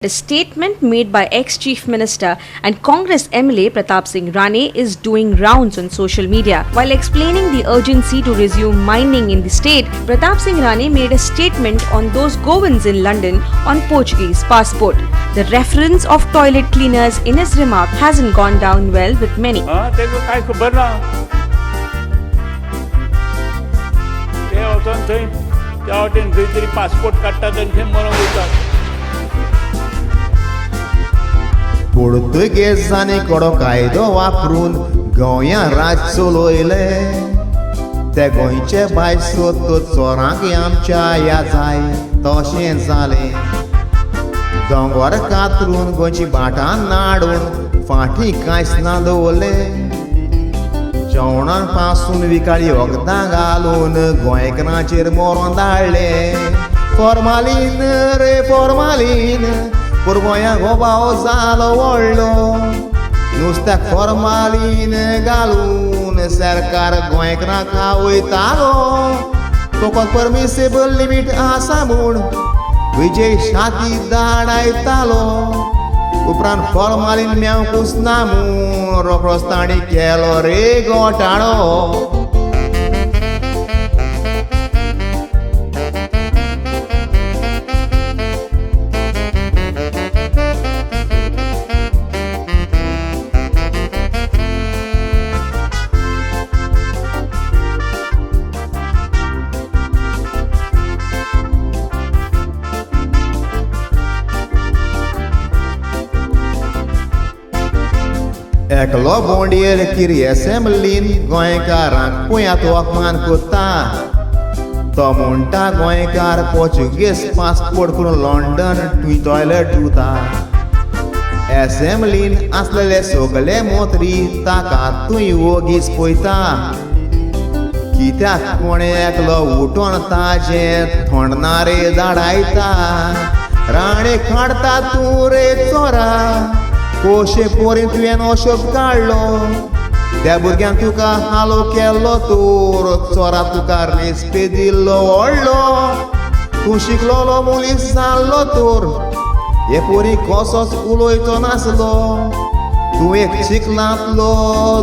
A statement made by ex-Chief Minister and Congress MLA Pratap Singh Rane is doing rounds on social media. While explaining the urgency to resume mining in the state, Pratap Singh Rane made a statement on those Govins in London on Portuguese passport. The reference of toilet cleaners in his remark hasn't gone down well with many. पोर्तुगेजांनी कडो कायदो वापरून गोंया राज चलोयले ते गोंयचे बायसो चोरांक आमच्या या जाय तशें जालें दोंगर कातरून गोंयची भाटां नाडून फाटीं कांयच ना दवरले जेवणा पासून विकाळी वखदां घालून गोंयकारांचेर मोरोन धाडले फॉर्मालीन रे फॉर्मालीन पूण गोंयाक हो भाव जालो व्हडलो नुस्त्याक फॉर्मालीन घालून सरकार गोंयकारांक खावयतालो फकत परमिसेबल लिमीट आसा म्हूण विजय शाती धाडायतालो उपरांत फॉर्मालीन मेवकूच ना म्हूण रोखडोच ताणी केलो रे घोटाळो. एकलो बोंडयेर किरी असेंब्लीन गोंयकारांक पुयांत वखमान कोत्ता तो म्हणटा गोंयकार पोर्चुगीज पासपोर्ट करून लंडन टॉयलेट धुता असेंब्लीन आसलेले सगळे मंत्री ताका तुय वोगीस पळयता कित्याक कोणे एकलो उठोन ताजें थोंडणारे धाडायता राणे काडता तूं रे चोरा कोशे पोरीन तुवें ओशोप काडलो त्या भुरग्यांक तुका हालो केल्लो तोर चोरा तुका रेस्पे दिल्लो व्हडलो तूं शिकलोलो मुलीस जाल्लो तोर हे पोरी कसोच उलोयचो नासलो तूं एक चिकलांतलो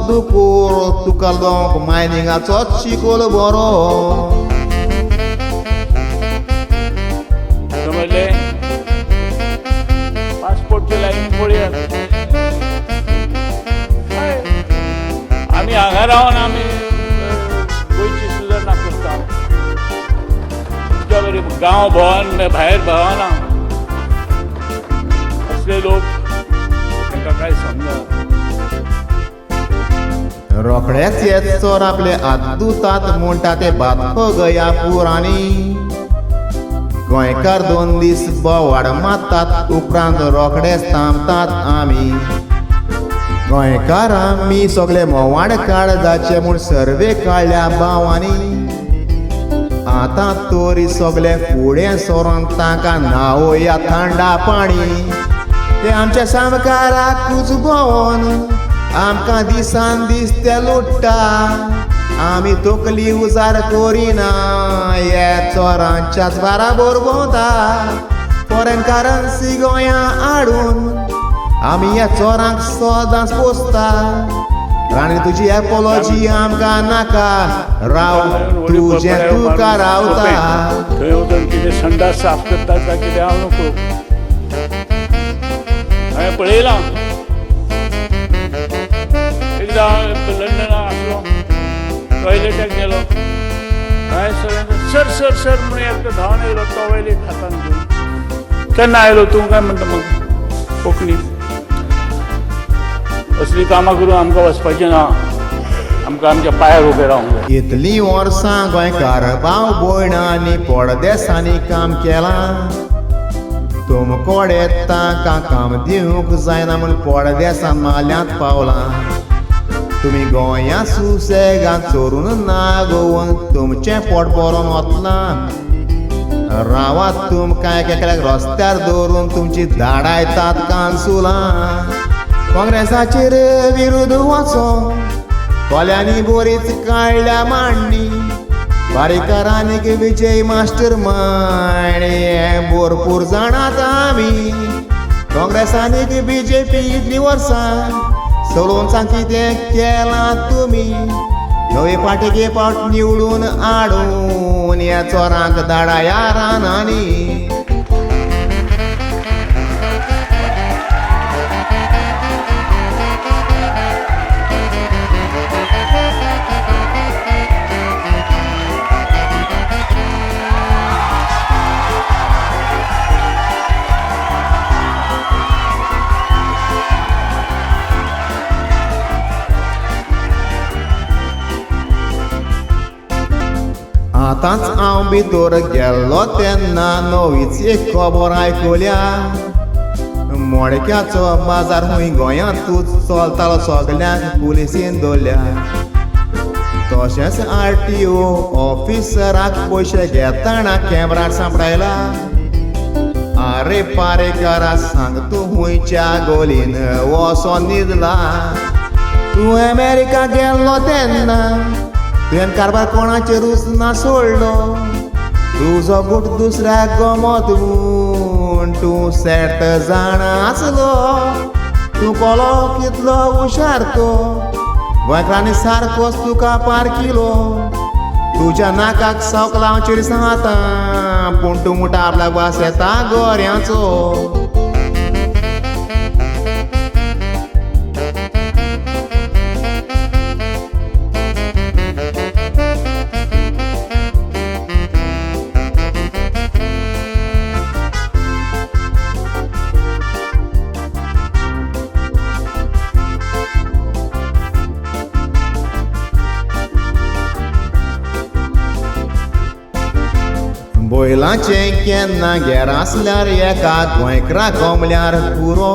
दुकोर तुका लोक मायनिंगाचोच शिकोल बरो. पासपोर्टची लाईन पळयात आमी हांगा रावन आमी गोंयची सुदारणां करता तुमच्या बरी गांव भोंवन भायर भोंवना असले लोक तांकां कांय समजना. रोखडेच हे चोर आपले हात धुतात म्हणटा ते बातको गया पुराणी गोंयकार 2 दीस बोवाड मारतात उपरांत रोखडेच थांबतात आमी गोंयकार आमी सगळे मोवाड काळजाचे म्हूण सर्वे काडल्या भावांनी आतां तोरी सगळे फुडें सरोन तांकां न्हावया थंडा पाणी ते आमच्या सामकाराकूच भोंवन आमकां दिसान दीस ते लुट्टा आमी तकली उजार करिना हे चोरांच्याच बाराबर भोंवता फॉरेन करन्सी गोंया हाडून आमी ह्या चोरांक सदांच पोसता राणी तुजी एपोलॉजी आमकां नाका राव तुजें तुका रावता. थंय वचून कितें संडास साफ करता काय कितें हांव नको हांवें पळयलां एकदां लंडना आसलो टॉयलेटाक गेलो हांवें सगळ्यांक सर सर सर म्हणून एकटो धांवन येयलो टॉवेल एक हातान घेवन केन्ना आयलो तूं काय म्हणटा मग कोंकणी असली कामां करून आमकां वचपाचें ना आमकां आमच्या पांयार उबें रावंक जाय. इतलीं वर्सां गोंयकार भाव भयणांनी पडदेसांनी काम केलां तुमकोडे तांकां काम दिवंक जायना म्हूण पडदेसान माल्यांत पावलां तुमी गोंया सुसेगान चोरून ना गोवन तुमचें पोट भरोन वतलां रावात तुमकां एकेकल्याक रस्त्यार दवरून तुमची धाडायतात कांसुलां काँग्रेसाचेर विरोध वचोन कोल्यांनी बरीच काडल्या मांडणी बारीकारांनी विजय मास्टर मांडे भरपूर जाणात आमी काँग्रेसानीक BJP इतली वर्सां सोडून सांग कितें केलां तुमी नवे पाटेके पावट निवडून हाडून ह्या चोरांक धाडाया रानांनी आतांच हांव भितर गेल्लो तेन्ना नवीच एक खबर आयकल्या मडक्याचो बाजार खूंय गोंयांतूच चलतालो सगल्यांक पुलिसीन दवरल्या तशेंच RTO ऑफिसराक पयशे घेतना कॅमेरार सांपडायला आरे पारेकारा सांग तूं हुंयच्या गोलीन वोसोन न्हिदला तूं अमेरिका गेल्लो तेन्ना तुवें कारबार कोणाचेरूच ना सोडलो तुजो गुट दुसऱ्याक गमत म्हूण तूं सेट जाण आसलो तूं कोलो कितलो हुशार तो गोंयकारांनी सारकोच तुका पारकिलो तुज्या नाकाक सवक लावचेर सांगता पूण तूं मुठा आपल्याक वास येता गोऱ्याचो बैलांचें केन्ना घेर आसल्यार एका गोंयकारा कोंबल्यार पुरो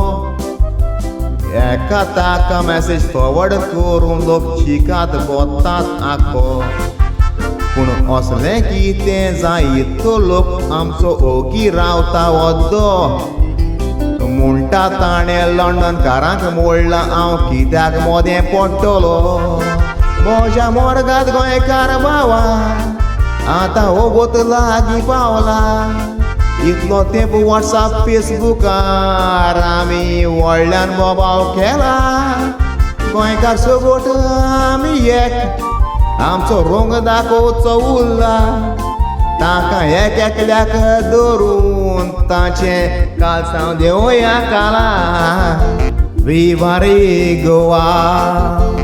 एका ताका मॅसेज फॉवर्ड करून लोक शिकात बोतात आखो पूण असलें कितें जायत तो लोक आमचो ओगी रावता वद्दो म्हणटा ताणें लंडनकारांक मोडला हांव कित्याक मोदें पडटलो म्हज्या मोरगात गोंयकार भावा आतां ओगोत लागीं पावला इतलो तेंप WhatsApp फेसबुकार आमी व्हडल्यान बोबाव केला गोंयकार सोगोट आमी एक आमचो रोंग दाखोवचो उरला ताका एक एकल्याक धरून ताचें कालसांव देवया काला विवा रे गोवा